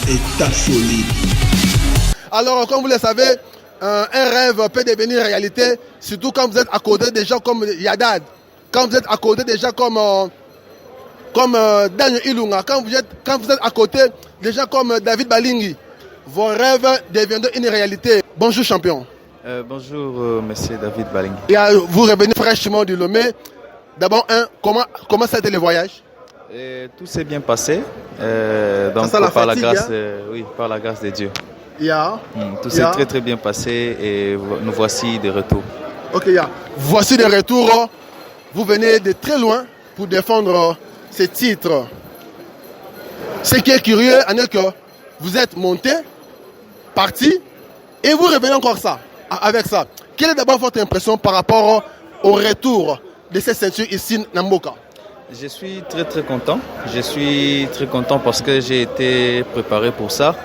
État solide. Alors, comme vous le savez, un rêve peut devenir réalité, surtout quand vous êtes à côté des gens comme Yadad, quand vous êtes à côté des gens comme Daniel Ilunga, quand vous êtes à côté des gens comme David Balingi. Vos rêves deviendront une réalité. Bonjour champion. Bonjour monsieur David Balingi. Et vous revenez fraîchement du Lomé. D'abord, comment ça a été le voyage? Tout s'est bien passé. Donc par la grâce de Dieu. Tout s'est très très bien passé et nous voici de retour. Ok, voici de retour. Vous venez de très loin pour défendre ces titres. Ce qui est curieux, c'est que vous êtes monté, parti, et vous revenez encore avec ça. Quelle est d'abord votre impression par rapport au retour de ces ceintures ici à Mboka? Je suis très très content. Je suis très content parce que j'ai été préparé pour ça.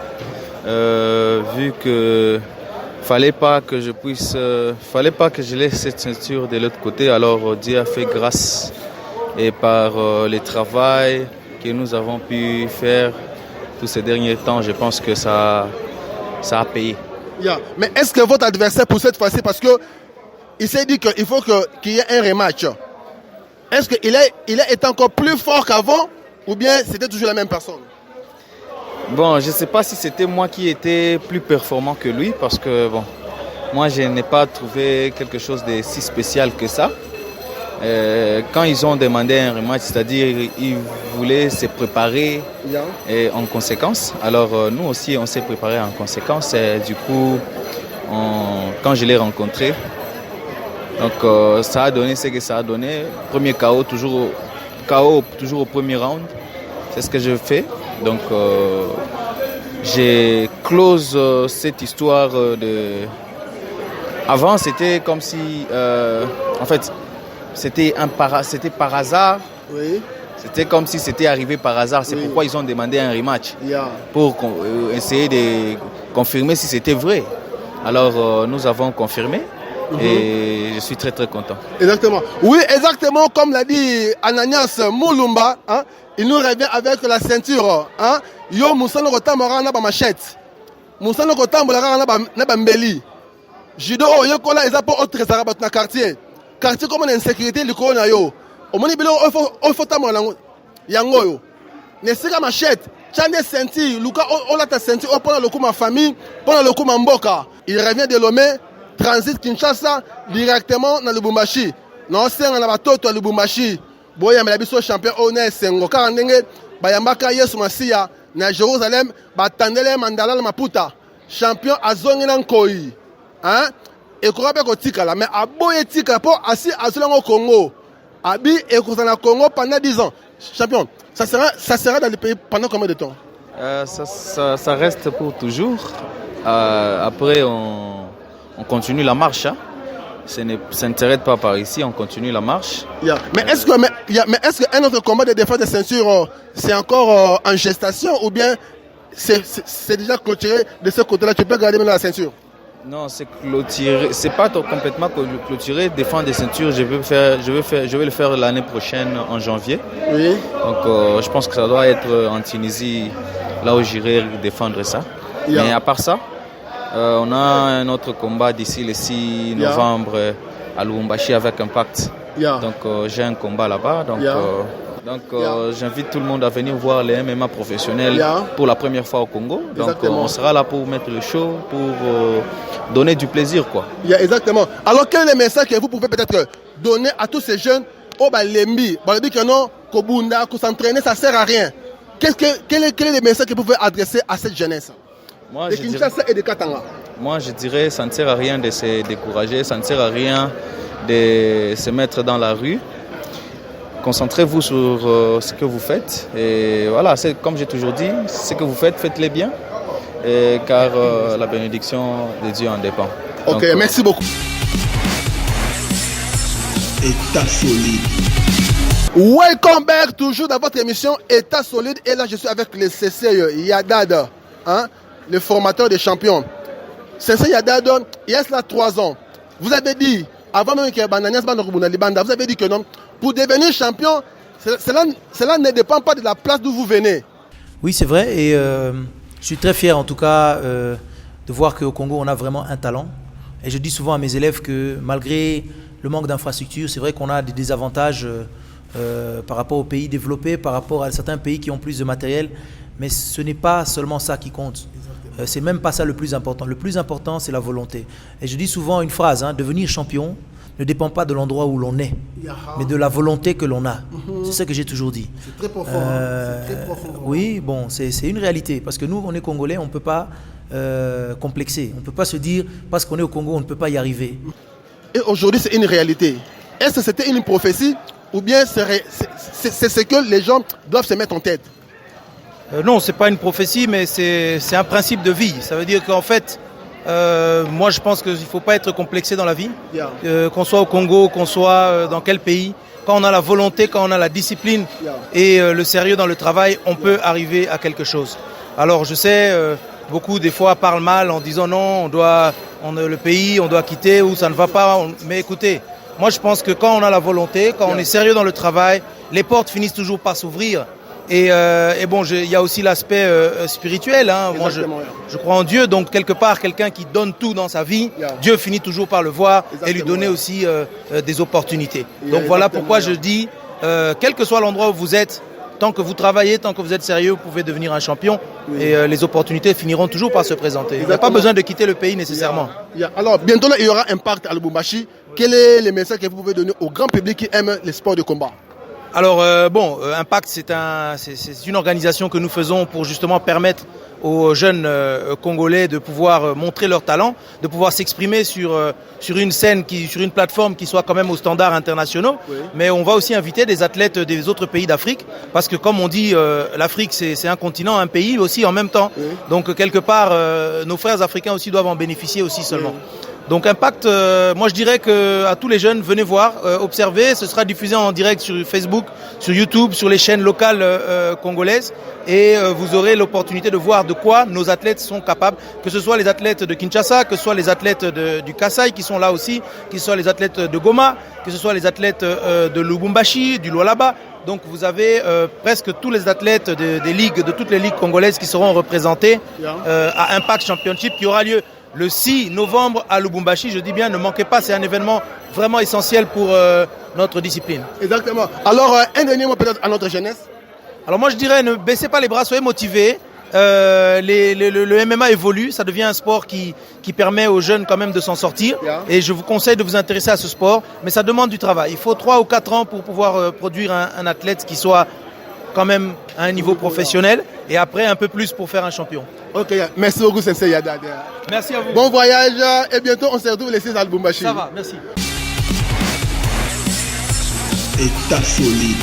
Vu que fallait pas que je laisse cette ceinture de l'autre côté. Alors Dieu a fait grâce et par le travail que nous avons pu faire tous ces derniers temps, je pense que ça a payé. Mais est-ce que votre adversaire pour cette fois-ci, parce qu'il s'est dit qu'il faut qu'il y ait un rematch, est-ce qu'il a été encore plus fort qu'avant ou bien c'était toujours la même personne? Bon, je ne sais pas si c'était moi qui étais plus performant que lui parce que moi je n'ai pas trouvé quelque chose de si spécial que ça. Quand ils ont demandé un rematch, c'est-à-dire ils voulaient se préparer en conséquence. Alors nous aussi on s'est préparé en conséquence. Et du coup, quand je l'ai rencontré, donc ça a donné ce que ça a donné. Premier KO toujours au premier round. C'est ce que je fais. Donc j'ai close cette histoire de. Avant c'était comme si en fait. C'était par hasard. Oui. C'était comme si c'était arrivé par hasard. C'est pourquoi ils ont demandé un rematch. Pour essayer de confirmer si c'était vrai. Alors nous avons confirmé. Et je suis très très content. Exactement. Oui, exactement comme l'a dit Ananias Moulumba. Il nous revient avec la ceinture. Yo Moussano Rotamora na ba machette. Moussano Rotamora na ba mbeli. Judo yo kola ezapo autre zarabat na quartier. Quartier comme une insécurité le corona yo. Au moni bilo o faut tamona yango yo. Ne sika machette, chande senti, luka o la ta senti o pona loku ma famille, pona loku ma mboka. Il revient de Lomé, transit Kinshasa directement dans Lubumbashi. Non senga na batoto à Lubumbashi. Boya mela biso champion honneur sengo ka ndenge bayambaka Yesu Masia na Jérusalem batandele mandala na Maputa. Champion azongi na nkoi. Et qu'on rappelle que Tikala, mais à Boye Tika, pour assis à Solango au Congo, Abi et qu'on s'en a Congo pendant 10 ans. Champion, ça sera dans le pays pendant combien de temps? Ça reste pour toujours. Après, on continue la marche. Ça ne s'arrête pas par ici, on continue la marche. Mais est-ce qu'un autre combat de défense de ceinture, c'est encore en gestation ou bien c'est déjà clôturé de ce côté-là? Tu peux garder maintenant la ceinture? Non, c'est clôturé. C'est pas complètement clôturé. Défendre des ceintures, je vais le faire l'année prochaine en janvier. Oui. Donc, je pense que ça doit être en Tunisie, là où j'irai défendre ça. Mais à part ça, on a un autre combat d'ici le 6 novembre à Lubumbashi avec Impact. Donc, j'ai un combat là-bas. Donc, j'invite tout le monde à venir voir les MMA professionnels pour la première fois au Congo. Donc, on sera là pour mettre le show, pour donner du plaisir, quoi. Exactement. Alors, quel est le message que vous pouvez peut-être donner à tous ces jeunes au Balembi, que non, Kobunda, que s'entraîner, ça ne sert à rien. Quel est le message que vous pouvez adresser à cette jeunesse de Kinshasa et de Katanga? Moi, je dirais ça ne sert à rien de se décourager, ça ne sert à rien de se mettre dans la rue. Concentrez-vous sur ce que vous faites. Et voilà, c'est comme j'ai toujours dit, ce que vous faites, faites-le bien. Car la bénédiction de Dieu en dépend. Ok, donc, merci beaucoup. État solide. Welcome back, toujours dans votre émission État solide. Et là, je suis avec le CC Yadad, le formateur des champions. CC Yadad, il y a cela 3 ans. Vous avez dit, avant même que Bananias Bandokubunalibanda, vous avez dit que non, pour devenir champion, cela ne dépend pas de la place d'où vous venez. Oui, c'est vrai. Et Je suis très fier en tout cas de voir qu'au Congo on a vraiment un talent. Et je dis souvent à mes élèves que malgré le manque d'infrastructures, c'est vrai qu'on a des désavantages par rapport aux pays développés, par rapport à certains pays qui ont plus de matériel. Mais ce n'est pas seulement ça qui compte. C'est même pas ça le plus important. Le plus important, c'est la volonté. Et je dis souvent une phrase, devenir champion ne dépend pas de l'endroit où l'on est, mais de la volonté que l'on a. C'est ce que j'ai toujours dit. C'est très profond. C'est très profond. Oui, bon, c'est une réalité. Parce que nous, on est Congolais, on ne peut pas complexer. On ne peut pas se dire, parce qu'on est au Congo, on ne peut pas y arriver. Et aujourd'hui, c'est une réalité. Est-ce que c'était une prophétie ou bien c'est ce que les gens doivent se mettre en tête? Non, ce n'est pas une prophétie, mais c'est un principe de vie. Ça veut dire qu'en fait, moi je pense qu'il ne faut pas être complexé dans la vie. Qu'on soit au Congo, qu'on soit dans quel pays. Quand on a la volonté, quand on a la discipline et le sérieux dans le travail, on peut arriver à quelque chose. Alors je sais, beaucoup des fois parlent mal en disant non, le pays, on doit quitter ou ça ne va pas. Mais écoutez, moi je pense que quand on a la volonté, quand on est sérieux dans le travail, les portes finissent toujours par s'ouvrir. Et bon, il y a aussi l'aspect spirituel. Moi, je crois en Dieu, donc quelque part, quelqu'un qui donne tout dans sa vie, Dieu finit toujours par le voir et lui donner aussi des opportunités. Donc voilà pourquoi je dis, quel que soit l'endroit où vous êtes, tant que vous travaillez, tant que vous êtes sérieux, vous pouvez devenir un champion et les opportunités finiront toujours par se présenter. Il n'y a pas besoin de quitter le pays nécessairement. Alors, bientôt, là, il y aura Impact à Lubumbashi. Quel est le message que vous pouvez donner au grand public qui aime les sports de combat? Alors Impact, c'est une organisation que nous faisons pour justement permettre aux jeunes Congolais de pouvoir montrer leur talent, de pouvoir s'exprimer sur une scène, sur une plateforme qui soit quand même aux standards internationaux. Oui. Mais on va aussi inviter des athlètes des autres pays d'Afrique, parce que comme on dit, l'Afrique c'est un continent, un pays aussi en même temps. Oui. Donc quelque part, nos frères africains aussi doivent en bénéficier aussi seulement. Oui. Donc Impact, moi je dirais à tous les jeunes, venez voir, observez, ce sera diffusé en direct sur Facebook, sur YouTube, sur les chaînes locales congolaises et vous aurez l'opportunité de voir de quoi nos athlètes sont capables, que ce soit les athlètes de Kinshasa, que ce soit les athlètes du Kasaï qui sont là aussi, que ce soit les athlètes de Goma, que ce soit les athlètes de Lubumbashi, du Lualaba. Donc vous avez presque tous les athlètes des ligues, de toutes les ligues congolaises qui seront représentés à Impact Championship qui aura lieu le 6 novembre à Lubumbashi. Je dis bien, ne manquez pas, c'est un événement vraiment essentiel pour notre discipline. Exactement. Alors, un dernier mot peut-être à notre jeunesse. Alors moi je dirais, ne baissez pas les bras, soyez motivés. Le MMA évolue, ça devient un sport qui permet aux jeunes quand même de s'en sortir. Et je vous conseille de vous intéresser à ce sport, mais ça demande du travail. Il faut 3 ou 4 ans pour pouvoir produire un athlète qui soit quand même à un niveau professionnel et après un peu plus pour faire un champion. Ok, merci beaucoup Sensei Yada. Merci à vous. Bon voyage et bientôt on se retrouve les 6 à Lubumbashi. Ça va, merci. État solide.